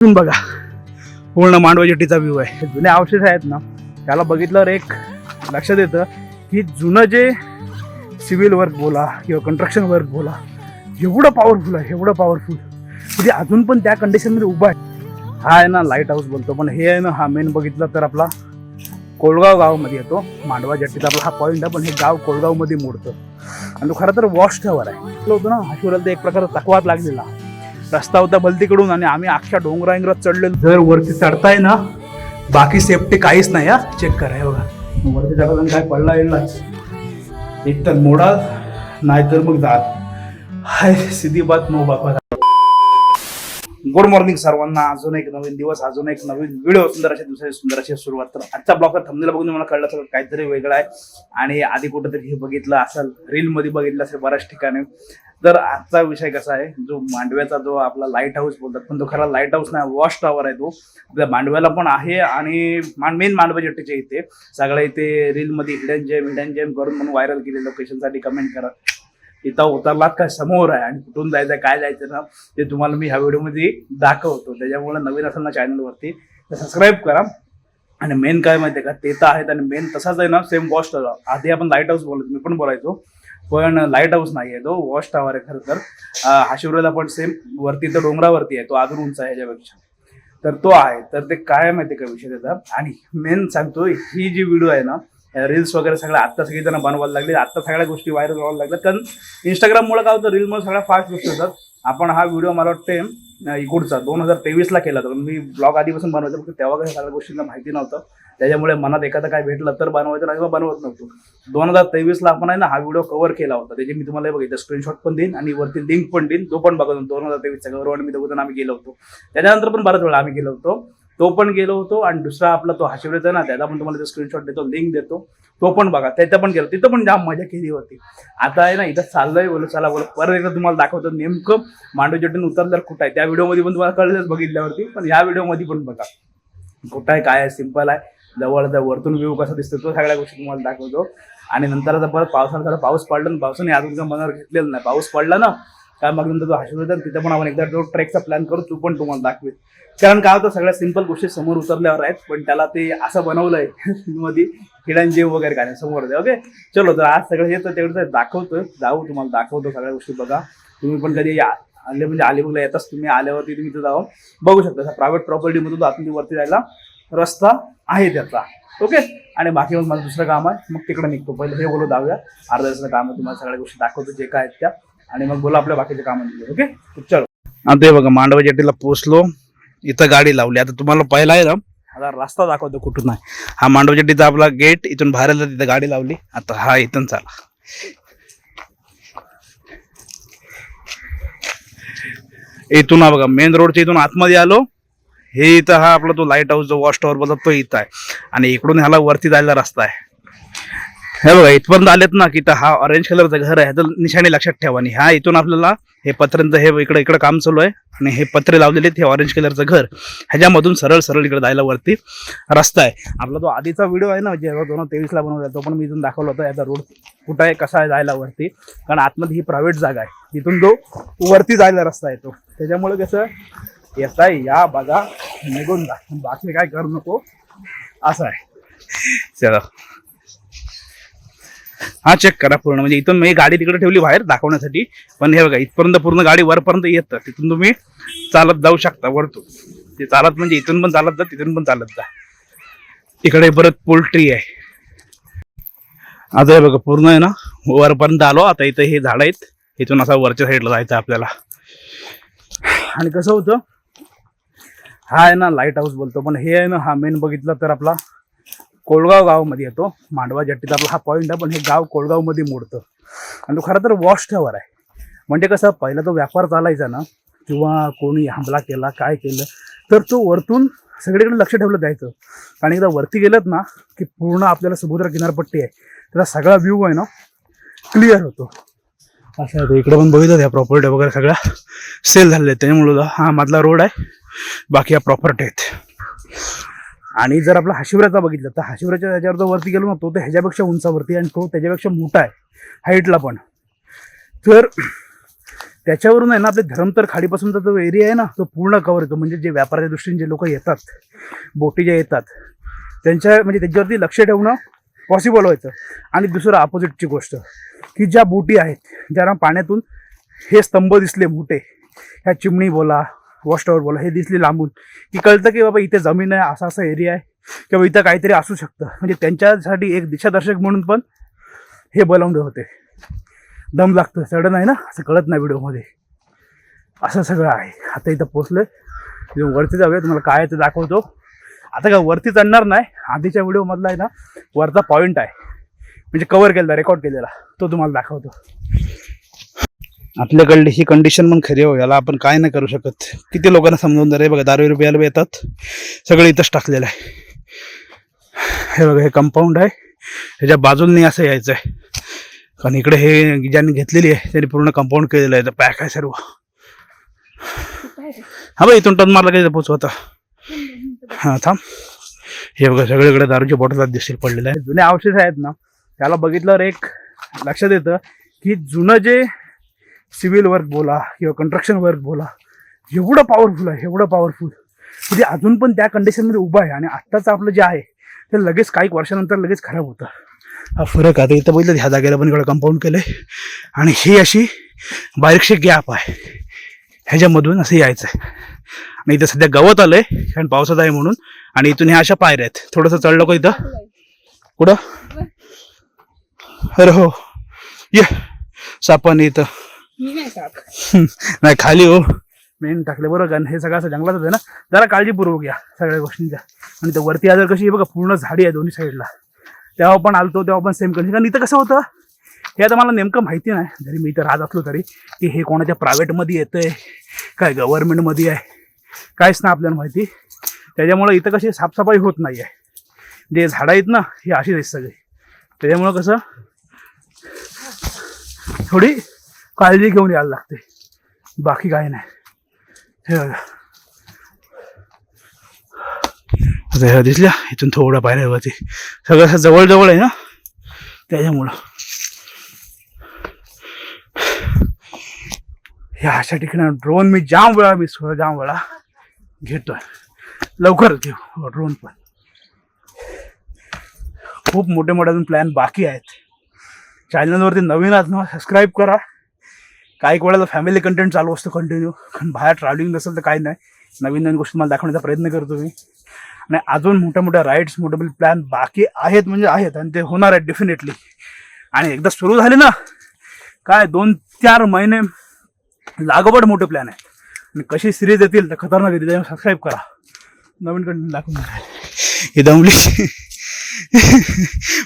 बघा पूर्ण मांडवा जेटीचा व्ह्यू आहे. जुने अवशेष आहेत ना त्याला बघितल्यावर एक लक्षात येतं की जुनं जे सिव्हिल वर्क बोला किंवा कन्स्ट्रक्शन वर्क बोला एवढं पॉवरफुल आहे, एवढं पॉवरफुल म्हणजे अजून पण त्या कंडिशनमध्ये उभा आहे. हा आहे ना लाईट हाऊस बोलतो, पण हे आहे ना हा मेन बघितलं तर आपला कोळगाव गावामध्ये येतो. मांडवा जेटीचा आपला हा पॉईंट आहे, पण हे गाव कोळगावमध्ये मोडतं आणि तो खरं तर वॉश टॉवर आहे. होतं ना हाशिवराला तर एक प्रकारचा तकवात लागलेला रस्ता होता भलतीकडून आणि आम्ही अख्ख्या डोंगरांगरात चढलेलो. जर वरती चढताय ना बाकी सेफ्टी काहीच नाही हा, चेक करा हे बघा. वरती चढताना काय पडला येईलच, एक तर मोडा नाहीतर मग जात. हाय सीधी बात नो बाबा. गुड मॉर्निंग सर्वांना. अजून एक नवीन दिवस, अजून एक नवीन व्हिडिओ, सुंदर अशी सुरुवात. तर आजच्या ब्लॉगचा थंबनेल बघून मला कळलं सगळं काहीतरी वेगळं आहे आणि आधी कुठेतरी हे बघितलं असेल, रील मध्ये बघितलं असेल बऱ्याच ठिकाणी. तर आजचा विषय कसा आहे, जो मांडव्याचा जो आपला लाईट हाऊस बोलतात, पण तो खरा लाईट हाऊस नाही, वॉच टॉवर आहे. तो आपल्या मांडव्याला पण आहे आणि मेन मांडवा जेटीच्या इथे सगळ्या इथे रील मध्ये हिडन जेम करून म्हणून व्हायरल केले. लोकेशनसाठी कमेंट करा. इथं उतरलात काय समोर आहे आणि कुठून जायचं काय जायचं ना ते तुम्हाला मी ह्या व्हिडिओमध्ये दाखवतो. त्याच्यामुळे नवीन असेल ना चॅनलवरती तर सबस्क्राईब करा. आणि मेन काय माहिती आहे का, ते तर आहेत आणि मेन तसाच आहे ना सेम वॉच टॉवर. आधी आपण लाईट हाऊस बोलतो, मी पण बोलायचो, पण लाईट हाऊस नाही आहे, तो वॉच टॉवर आहे. खरं तर हाशिवरेला पण सेम वरती तर डोंगरावरती आहे, तो अजून उंच आहे ह्याच्यापेक्षा. तर तो आहे. तर ते काय माहिती का विषय त्याचा. आणि मेन सांगतो, ही जी व्हिडिओ आहे ना रील्स वगैरे सगळ्या आत्ता सगळी जण बनवायला लागले, आत्ता सगळ्या गोष्टी व्हायरल व्हायला लागल्या. कारण इंस्टाग्राममुळे काय होतं, रीलमुळे सगळ्या फास्ट गोष्टी होतात. आपण हा व्हिडिओ मला वाटते इकडचा 2023ला केला होता, मी ब्लॉग आधीपासून बनवायचं, फक्त तेव्हा काही सगळ्या गोष्टींना माहिती नव्हतं. त्याच्यामुळे मनात एखादं काय भेटलं तर बनवायचं, नाही बनवत नव्हतो. 2023ला आपण आहे ना हा व्हिडिओ कव्हर केला होता, त्याची मी तुम्हाला बघितलं स्क्रीनशॉट पण देईन आणि वरती लिंक पण देईन, तो पण बघा. 2023चा कव्हर मी दोघं आम्ही गेलो होतो. त्याच्यानंतर पण बराच वेळा आम्ही गेलो होतो, तो पण गेलो होतो. आणि दुसरा आपला तो हाशिवरेचा ना त्याचा पण तुम्हाला स्क्रीनशॉट देतो, लिंक देतो, तो पण बघा. त्याचं पण गेलो, तिथं पण जाम मजा केली होती. आता आहे ना इथं चाललंय, बोलो चला बोलो परत एकदा तुम्हाला दाखवतो नेमकं मांडवा जेटीतून उतरल्यावर कुठं आहे. त्या व्हिडिओमध्ये पण तुम्हाला कळलंच बघितल्यावरती, पण या व्हिडिओमध्ये पण बघा कुठं आहे, काय आहे. सिम्पल आहे, जवळ वरतून व्ह्यू कसा दिसतो तो सगळ्या गोष्टी तुम्हाला दाखवतो. आणि नंतर आता परत पावसाळा पाऊस पडला, पावसाने अजून काही मनावर घेतलेलं नाही. पाऊस पडला ना काय मग नंतर तो हाशिवरेचा तिथं पण आपण एकदा जो ट्रेकचा प्लॅन करू, तो पण तुम्हाला दाखवेल. कारण काय होतं, सगळ्या सिंपल गोष्टी समोर उतरल्यावर आहेत, पण त्याला ते असं बनवलंय मध्ये हिडन जेम वगैरे काय समोर आहे. ओके चलो, तर आज सगळं येतं तेवढं दाखवतोय, जाऊ तुम्हाला दाखवतो सगळ्या गोष्टी. बघा तुम्ही पण कधी आले म्हणजे अलिबागला येताच तुम्ही आल्यावरती तुम्ही तिथं जाऊन बघू शकता. प्रायव्हेट प्रॉपर्टीमधून आतमध्ये वरती जायला रस्ता आहे त्याचा. ओके. आणि बाकी मग मला दुसरं काम आहे, मग तिकडे निघतो. पहिले हे बोलू जाऊया, अर्धा तासाचं काम आहे, तुम्हाला सगळ्या गोष्टी दाखवतो जे काय आहेत त्या, आणि मग बोला आपल्या बाकीच्या कामांमध्ये. ओके चलो. आता हे बघा मांडवा जेटीला पोहोचलो, इथं गाडी लावली. आता तुम्हाला पहिला आहे ना आता रस्ता दाखवतो कुठून आहे. हा मांडवा जेटीचा आपला गेट, इथून बाहेर तिथं गाडी लावली. आता हा इथून चाला, इथून हा बघा मेन रोडच्या इथून आतमध्ये आलो. हे इथं हा आपला तो लाईट हाऊस जो वॉच टॉवर बोलतात तो इथं आहे. आणि इकडून ह्याला वरती जायला रस्ता आहे. हे बघा इथपर्यंत आलेत ना की हा ऑरेंज कलरचं घर आहे, तर निशाणी लक्षात ठेवा. आणि ह्या इथून आपल्याला हे पत्र्यांचं हे इकडे काम चालू आहे आणि हे पत्रे लावलेले आहेत, हे ऑरेंज कलरचं घर. ह्याच्यामधून सरळ इकडे जायला वरती रस्ता आहे. आपला तो आधीचा व्हिडिओ आहे ना जेव्हा 2023ला बनवला, तो पण मी इथून दाखवला होता. याचा रोड कुठं आहे, कसा आहे जायला वरती. कारण आतमध्ये ही प्रायव्हेट जागा आहे, तिथून जो वरती जायला रस्ता आहे तो. त्याच्यामुळे कसं येत आहे या बघा निघून जा, बाकी काय करू नको असं आहे. चला हा चेक करा पूर्ण. म्हणजे इथून मी गाडी तिकडे ठेवली बाहेर दाखवण्यासाठी, पण हे बघा इथपर्यंत पूर्ण गाडी वरपर्यंत येतं. तिथून तुम्ही चालत जाऊ शकता वरतून. ते चालत म्हणजे इथून पण चालत जा, तिथून पण चालत जा. इकडे परत पोल्ट्री आहे. आता हे बघा पूर्ण आहे ना वरपर्यंत आलो. आता इथं हे झाड आहेत, इथून असा वरच्या साईडला जायचं आपल्याला. आणि कसं होतं, हा आहे ना लाईट हाऊस बोलतो, पण हे आहे ना हा मेन बघितलं तर आपला कोळगाव गावामध्ये येतो. मांडवा जेटीचा आपला हा पॉईंट आहे, पण हे गाव कोळगावमध्ये मोडतं आणि तो खरं तर वॉच टॉवर आहे. म्हणजे कसं पहिला तो व्यापार चालायचा ना, किंवा कोणी हमला केला काय केलं तर तो वरतून सगळीकडे लक्ष ठेवलं जायचं. आणि एकदा वरती गेलं ना की पूर्ण आपल्याला समुद्र किनारपट्टी आहे, त्याचा सगळा व्ह्यू आहे ना क्लिअर होतो. असं आहे. इकडे पण बघितलं ह्या प्रॉपर्टी वगैरे सगळ्या सेल झालेल्या आहेत, त्याच्यामुळं हा मधला रोड आहे, बाकी या प्रॉपर्टी आहेत. आणि जर आपला हाशिवराचा बघितलं तर हाशिवराच्या ह्याच्यावर जर वरती गेलो ना, तो तर ह्याच्यापेक्षा उंचावरती आणि तो त्याच्यापेक्षा मोठा आहे हाईटला पण. तर त्याच्यावरून आहे ना आपले धरमतर खाडीपासूनचा जो एरिया आहे ना तो पूर्ण कव्हर होतो. म्हणजे जे व्यापाराच्या दृष्टीने जे लोक येतात, बोटी जे येतात त्यांच्या म्हणजे त्याच्यावरती लक्ष ठेवणं पॉसिबल व्हायचं. आणि दुसरं अपोजिटची गोष्ट की ज्या बोटी आहेत ज्यांना पाण्यातून हे स्तंभ दिसले मोठे, ह्या चिमणी बोला, वॉच टॉवर बोला, हे दिसले लांबून की कळतं की बाबा इथे जमीन आहे, असा असा एरिया आहे किंवा इथं काहीतरी असू शकतं. म्हणजे त्यांच्यासाठी एक दिशादर्शक म्हणून पण हे बलवंडे होते. दम लागतो, चढण आहे ना, असं कळत नाही व्हिडिओमध्ये. असं सगळं आहे. आता इथं पोचलोय, वरती जाऊया, तुम्हाला काय ते दाखवतो. आता काय वरती चढणार नाही, आधीच्या व्हिडिओमधला आहे ना वरचा पॉईंट आहे म्हणजे कव्हर केलेला, रेकॉर्ड केलेला, तो तुम्हाला दाखवतो. आपल्याकडली ही कंडिशन पण खरी हो, याला आपण काय नाही करू शकत. किती लोकांना समजावून जर बघा, 10 रुपयाला येतात, सगळं इथंच टाकलेलं आहे. हे बघा, हे कंपाऊंड आहे, ह्याच्या बाजूने असं यायचं आहे. कारण इकडे हे ज्यांनी घेतलेली आहे त्यांनी पूर्ण कंपाऊंड केलेलं आहे, पॅक आहे सर्व. हा भाई, इथून टर्न मारला काही पोचू आता. हां थांब. हे बघा, सगळीकडे दारूच्या बॉटल दिसतील पडलेले आहे. जुने अवशेष आहेत ना, त्याला बघितल्यावर एक लक्षात येतं की जुनं जे सिव्हिल वर्क बोला किंवा कंस्ट्रक्शन वर्क बोला, एवढं पॉवरफुल आहे, एवढं पॉवरफुल म्हणजे अजून पण त्या कंडिशनमध्ये उभं आहे. आणि आत्ताचं आपलं जे आहे ते लगेच काही वर्षानंतर लगेच खराब होतं. हा फरक आता इथं बघितलं, ह्या जागेला पण इकडं कंपाऊंड केलं आहे आणि ही अशी बारीकशी गॅप आहे, ह्याच्यामधून असं यायचं आहे. आणि इथं सध्या गवत आलंय कारण पावसात आहे म्हणून. आणि इथून ह्या अशा पायऱ्या आहेत. थोडंसं चढलं का इथं, कुठं, अरे हो ये सापाने इथं नाही खाली हो, मेन टाकले बरोबर. कारण हे सगळं असं जंगलातच आहे ना, जरा काळजीपूर्वक या सगळ्या गोष्टींच्या. आणि तर वरती आजार कशी बघा, पूर्ण झाडी आहे दोन्ही साईडला. तेव्हा पण आलतो तेव्हा पण सेम कंडिशन. कारण इथं कसं होतं हे आता मला नेमकं माहिती नाही, जरी मी इथं राहत असलो तरी, की हे कोणाच्या प्रायव्हेटमध्ये येतंय काय गव्हर्नमेंटमध्ये आहे काहीच ना आपल्याला माहिती. त्याच्यामुळं इथं कशी साफसफाई होत नाही आहे. जे झाडं आहेत ना ही अशीच आहेत सगळी. त्याच्यामुळं कसं थोडी काळजी घेऊन यायला लागते, बाकी काही नाही. हे बघा, आता ह्या दिसल्या, इथून थोडं पायऱ्यावरती सगळं असं जवळजवळ आहे ना, त्याच्यामुळं ह्या अशा ठिकाणी ड्रोन मी जाम वेळा घेतोय. लवकरच घेऊ ड्रोन पण. खूप मोठे मोठे अजून प्लॅन बाकी आहेत. चॅनलवरती नवीन आहात ना, सबस्क्राईब करा. काही वेळेला फॅमिली कंटेंट चालू असतो कंटिन्यू, कारण बाहेर ट्रॅव्हलिंग नसेल तर काही नाही, नवीन नवीन गोष्टी मला दाखवण्याचा प्रयत्न करतो मी. आणि अजून मोठ्या मोठ्या राईड्स, मोठे प्लॅन बाकी आहेत म्हणजे आहेत, आणि ते होणार आहेत डेफिनेटली. आणि एकदा सुरू झाले ना काय 2-4 महिने लागोपाठ मोठे प्लॅन आहेत. आणि कशी सिरीज येतील तर खतरनाक येतील. त्यामुळे सबस्क्राईब करा, नवीन कंटेंट दाखवून. हे दमली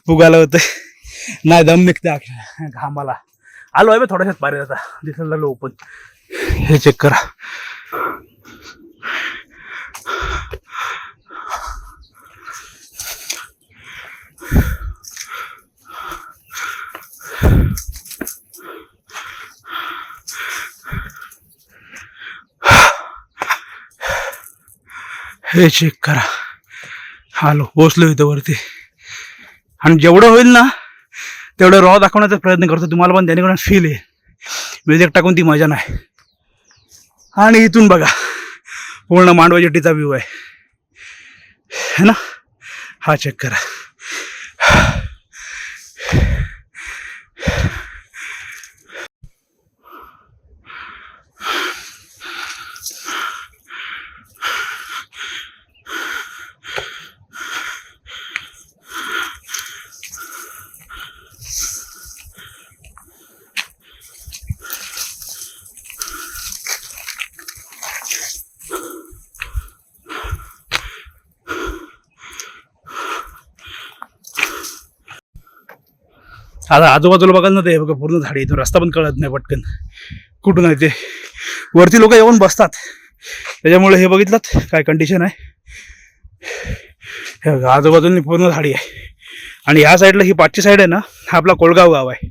फुगाला होतं नाही, दम निघते घामाला. आलो आहे बा थोड्याशात पारे, आता दिसायला लागलो ओपन. हे चेक करा. हे चेक करा. आलो, पोचलो इथं वरती. आणि जेवढं होईल ना तेवढं रॉ दाखवण्याचा प्रयत्न करतो तुम्हाला, पण त्याने फील आहे. म्युझिक टाकून ती मजा नाही. आणि इथून बघा पूर्ण मांडवा जेटीचा व्ह्यू आहे ना, हा चेक करा. आता आजूबाजूला बघाल ना, ते बघा पूर्ण झाडी. इथून रस्ता पण कळत नाही पटकन कुठून आहे ते. वरती लोक येऊन बसतात, त्याच्यामुळे हे बघितलं काय कंडिशन आहे. हे बघा आजूबाजूला पूर्ण झाडी आहे. आणि ह्या साईडला ही पाठची साईड आहे ना, हा आपला कोळगाव गाव आहे.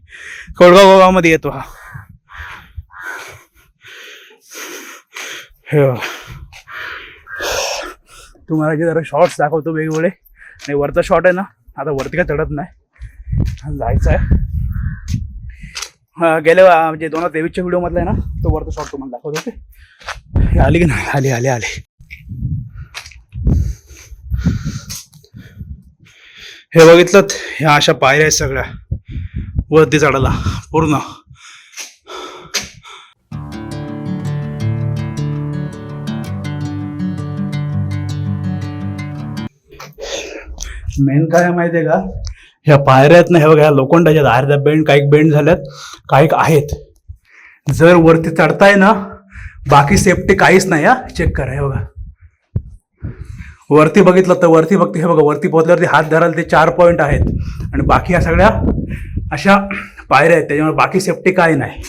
कोळगाव गावामध्ये येतो हा. हे तुम्हाला जे जरा शॉर्ट्स दाखवतो वेगवेगळे. आणि वरचा शॉट आहे ना, आता वरती काय चढत नाही, जायचं आहे. गेल्या म्हणजे 2023च्या व्हिडिओ मधला आहे ना तो वरचा शॉट तुम्हाला दाखवतो. ओके हे आली की नाही, आली आली आली. हे बघितलं, ह्या अशा पायऱ्या आहेत सगळ्या वरती चढायला पूर्ण. मेन काय माहितीये का, ह्या पायऱ्या आहेत ना, हे बघा ह्या लोखंडाच्या अर्ध्या बेंड, काही बेंड झाल्यात, काही आहेत. जर वरती चढताय ना, बाकी सेफ्टी काहीच नाही. हा चेक करा, हे बघा वरती बघितलं तर वरती फक्त हे बघा, वरती पोहोचल्यावरती हात धराल ते 4 पॉईंट आहेत आणि बाकी ह्या सगळ्या अशा पायऱ्या आहेत, त्याच्यामुळे बाकी सेफ्टी काही नाही.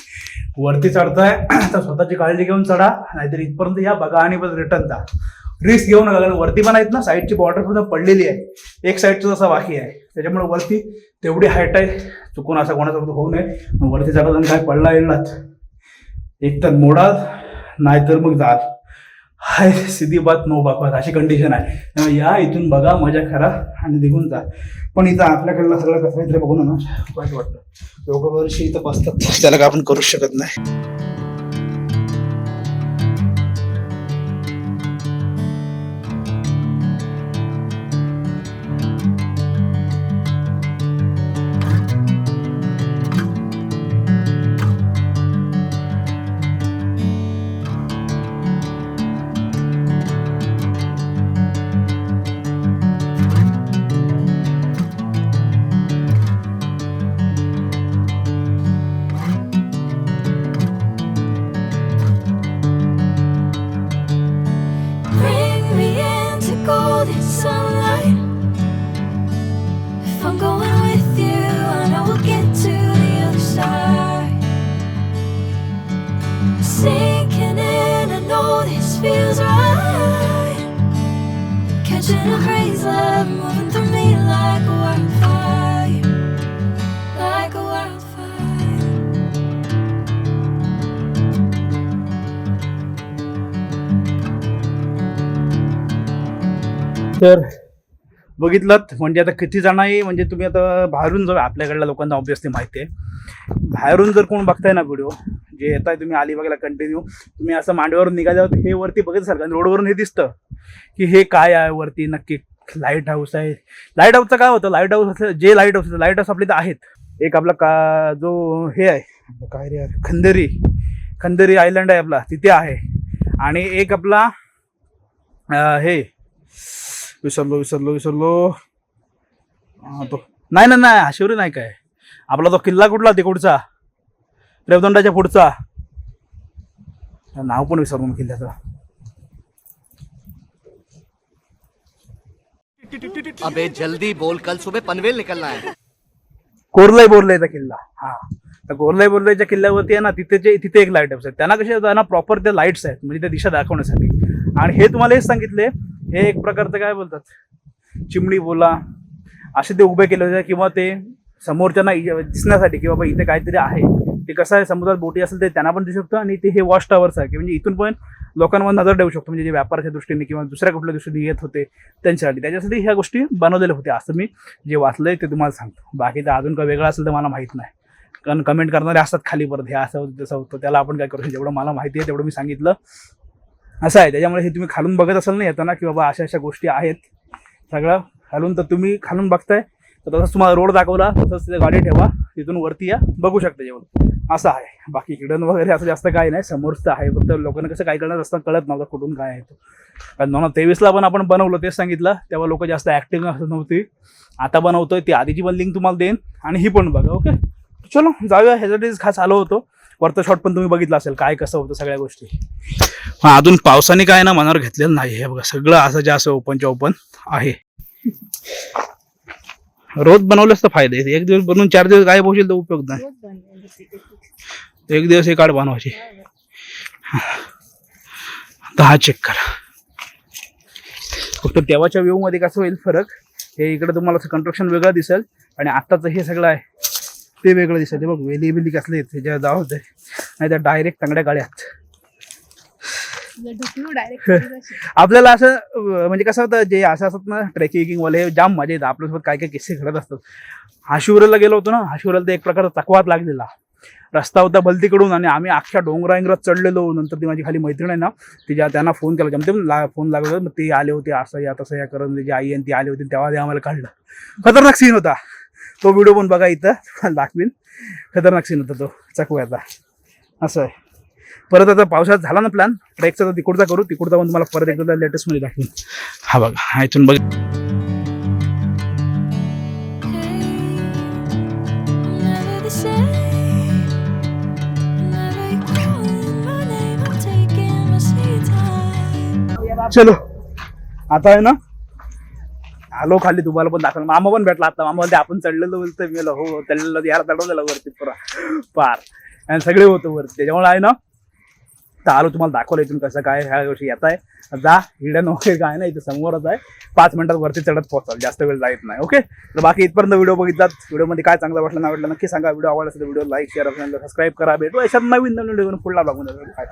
वरती चढताय तर स्वतःची काळजी घेऊन चढा, नाहीतर इथपर्यंत या बघा आणि बस रिटर्न जा. रिस्क घेऊ नका, कारण वरती पण आहेत ना, साईडची बॉर्डर पूर्ण पडलेली आहे, एक साईडचं जसं बाकी आहे, त्याच्यामुळे वरती तेवढी हाईट आहे, चुकून असं कोणासोबत होऊ नये. वरती चढताना काय पडला येणार, एक तर मोडाल नाहीतर मग जाल. हाय सिधी बात नो बापात अशी कंडिशन आहे. त्यामुळे या इथून बघा, मजा करा आणि निघून जा. पण इथं आपल्याकडलं सगळं कसं तरी बघून ना वाईट वाटतं. लोक वर्षी इथं बसतात, त्याला काय आपण करूच शकत नाही. Sinking in, I know this feels right. Catching a crazy love moving through me like a wildfire, like a wildfire. तर बघितलं म्हणजे आता किती जण आहे, म्हणजे तुम्ही आता बाहेरून जाऊ, आपल्याकडल्या लोकांना ऑब्विसली माहिती आहे. बाहेरून जर कोण बघताय ना व्हिडिओ, जे येत आहे तुम्ही अलिबागला कंटिन्यू, तुम्ही असं मांडव्यावरून निघाल्यावर हे वरती बघत असाल, कारण रोडवरून हे दिसतं की हे काय आहे वरती नक्की. लाईट हाऊस आहे. लाईट हाऊसचं काय होतं, लाईट हाऊस जे लाईट हाऊस आपले तर आहेत. एक आपला का जो हे आहे काय रे यार, खंदेरी आयलंड आहे आपला, तिथे आहे. आणि एक आपला हे विसरलो तो नाही हाशिवरी नाही काय आपला तो किल्ला कुठला तिकडचा, रेवदंडाच्या पुढचा, नाव पण विसरलो किल्ल्याचं. अबे जल्दी बोल, कल सुबह पनवेल निकलना है. कोरलाई बोरलाईचा किल्ला. हा, तर कोरलाई बोरलाईच्या किल्ल्यावरती आहे ना, तिथे एक लाईट हाऊस आहे. त्यांना कसे ना प्रॉपर त्या लाईट्स आहेत, म्हणजे त्या दिशा दाखवण्यासाठी. आणि हे तुम्हाला हेच सांगितले, हे एक प्रकारचं काय बोलतात, चिमणी बोला, असे ते उभे केले होते, किंवा ते समोरच्यांना दिसण्यासाठी की बाबा इथे काहीतरी आहे. ते कसं आहे, समुद्रात बोटी असेल ते त्यांना पण दिसू शकतं, आणि ते हे वॉच टॉवर्स आहे की म्हणजे इथून पण लोकांवर नजर ठेवू शकतो, म्हणजे जे व्यापाराच्या दृष्टीने किंवा दुसऱ्या कुठल्या दृष्टीने येत होते त्यांच्यासाठी. त्याच्यासाठी ह्या गोष्टी बनवलेल्या होत्या, असं मी जे वाचलंय ते तुम्हाला सांगतो. बाकी तर अजून काय वेगळं असेल तर मला माहीत नाही, कारण कमेंट करणारे असतात खाली परत, हे असं होतं तसं होतं, त्याला आपण काय करू. जेवढं मला माहिती आहे तेवढं मी सांगितलं, असं आहे. त्याच्यामुळे हे तुम्ही खालून बघत असाल ना येताना की बाबा अशा गोष्टी आहेत सगळं खालून, तर तुम्ही खालून बघताय तर तसंच तुम्हाला रोड दाखवला, तसंच तिथे गाडी ठेवा, तिथून वरती या, बघू शकता जेवण, असं आहे. बाकी हिडन वगैरे असं जास्त काही नाही, समोरचं आहे. फक्त लोकांना कसं काय करणार असतं कळत नव्हतं कुठून काय आहे तो. कारण 2023ला पण आपण बनवलं, तेच सांगितलं, तेव्हा लोक जास्त ॲक्टिंग असं नव्हती. आता बनवतोय, ती आधीची पण लिंक तुम्हाला देईन आणि ही पण बघा. ओके चलो जाऊया, ह्याच्यासाठीच खास आलो होतो. वरचं शॉट पण तुम्ही बघितलं असेल काय कसं होतं सगळ्या गोष्टी. अजून पावसाने काय ना मनावर घेतलेलं नाही. हे बघा सगळं असं जे असं ओपनच्या ओपन आहे. रोज बनवलेच तर फायदे, एक दिवस बनवून 4 दिवस गायब होशील तर उपयोग नाही. एक दिवस एक काढ बनवायची. हा चेक करा, फक्त तेव्हाच्या व्ह्यू मध्ये कसं होईल फरक, हे इकडे तुम्हाला कंस्ट्रक्शन वेगळं दिसेल आणि आत्ताचं हे सगळं आहे ते वेगळं दिसेल. ते बघ वेली बिली कसले आहेत, त्याच्या जाव होते नाही तर डायरेक्ट तांगड्या गाड्यात. आपल्याला असं म्हणजे कसं होतं, जे असं असतात ना ट्रेकिंग वाले, जाम मजा येतं आपल्यासोबत. काय काय किस्से घडत असतात. हाशिवराला गेलो होतो ना, हाशिवराला तर एक प्रकारचा चकवात लागलेला. रस्ता होता भलतीकडून आणि आम्ही अख्ख्या डोंगरांगरात चढलेलो. नंतर ती माझी खाली मैत्रीण आहे ना, त्यांना फोन केला, जमते फोन लागला, मग ते आले होते, असं या तसं या करत, त्याची आई आणि ती आली होती, तेव्हा ते आम्हाला काढलं. खतरनाक सीन होता तो. व्हिडिओ पण बघा, इथं दाखवीन. खतरनाक सीन होता तो चकव्याचा. असं आहे. परत आता पावसाळ्यात झाला ना प्लॅन ट्रेकचा, तर तिकडचा करू. तिकडचा पण तुम्हाला परत एकदा लेटेस्ट मध्ये दाखवीन. हा बघा, हा इथून बघ. Never the same. Never you calling my name. I'm taking my sweet time. चलो आता आहे ना, आलो खाली. तुम्हाला पण दाखवलं. मामा पण भेटला आता. मामा म्हणते आपण चढलेलो, बोलतो मी हो चढलेलो, याला चढवलेलं वरती पुरा पार, आणि सगळे होतं वरती. त्याच्यामुळे आहे ना, तर आलो, तुम्हाला दाखवलं इथून कसं काय ह्या गोष्टी येत आहे. जा हिडन वगैरे काय ना, इथं समोरच आहे. 5 मिनिटात वरती चढत पोहोचाल, जास्त वेळ जायत नाही. ओके, तर बाकी इथपर्यंत व्हिडिओ बघितलात. व्हिडिओमध्ये काय चांगलं वाटलं नाही वाटलं नक्की सांगा. व्हिडिओ आवडला असेल तर video like share, channel subscribe करा. भेटू अशात नवीन व्हिडिओ पुढला बघून. काय